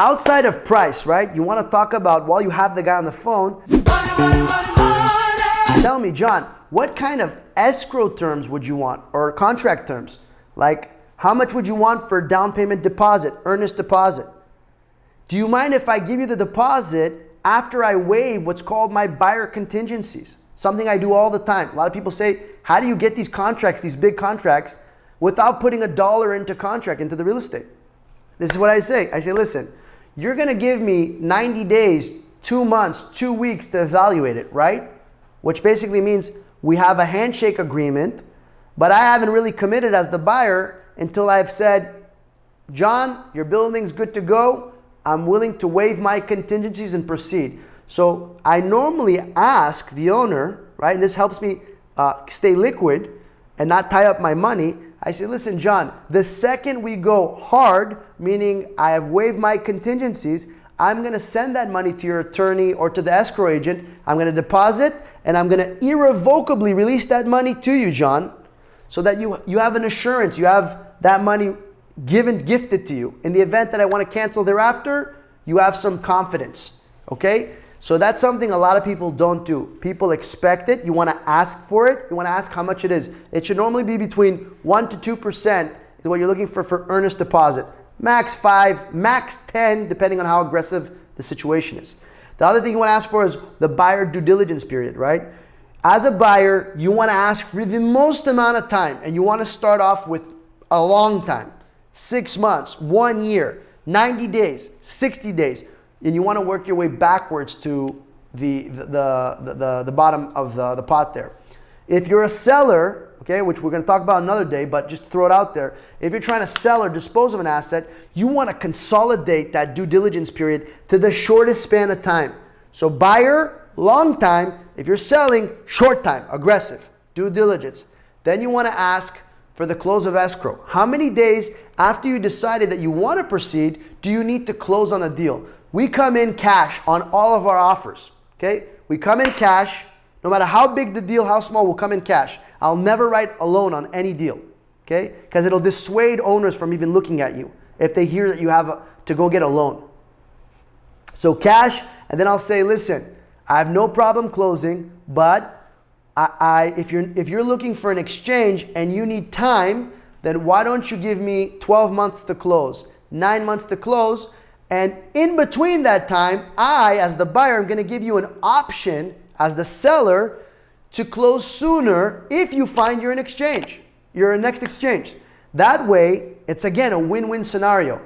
outside of price, right? You want to talk about, while you have the guy on the phone, tell me, John, what kind of escrow terms would you want, or contract terms? Like, how much would you want for down payment deposit, earnest deposit? Do you mind if I give you the deposit after I waive what's called my buyer contingencies? Something I do all the time. A lot of people say, how do you get these contracts, these big contracts, without putting $1 into contract, into the real estate? This is what I say. I say, listen, you're gonna give me 90 days, 2 months, 2 weeks to evaluate it, right? Which basically means we have a handshake agreement, but I haven't really committed as the buyer until I've said, John, your building's good to go. I'm willing to waive my contingencies and proceed. So I normally ask the owner, right, and this helps me stay liquid and not tie up my money. I say, listen, John, the second we go hard, meaning I have waived my contingencies, I'm going to send that money to your attorney or to the escrow agent. I'm going to deposit, and I'm going to irrevocably release that money to you, John, so that you have an assurance. You have that money gifted to you. In the event that I want to cancel thereafter, you have some confidence, okay? So that's something a lot of people don't do. People expect it. You want to ask for it. You want to ask how much it is. It should normally be between 1 to 2% is what you're looking for earnest deposit. Max 5, max 10, depending on how aggressive the situation is. The other thing you want to ask for is the buyer due diligence period, right? As a buyer, you want to ask for the most amount of time, and you want to start off with a long time. 6 months, 1 year, 90 days, 60 days. And you want to work your way backwards to the bottom of the pot there. If you're a seller, okay, which we're going to talk about another day, but just to throw it out there, if you're trying to sell or dispose of an asset, you want to consolidate that due diligence period to the shortest span of time. So buyer, long time. If you're selling, short time, aggressive, due diligence. Then you want to ask for the close of escrow. How many days after you decided that you want to proceed do you need to close on a deal? We come in cash on all of our offers, okay? We come in cash, no matter how big the deal, how small, we'll come in cash. I'll never write a loan on any deal, okay? Because it'll dissuade owners from even looking at you if they hear that you have to go get a loan. So cash, and then I'll say, listen, I have no problem closing, but if you're looking for an exchange and you need time, then why don't you give me 12 months to close, 9 months to close, and in between that time, I, as the buyer, am going to give you an option as the seller to close sooner if you find you're in exchange, your next exchange. That way, it's again a win-win scenario.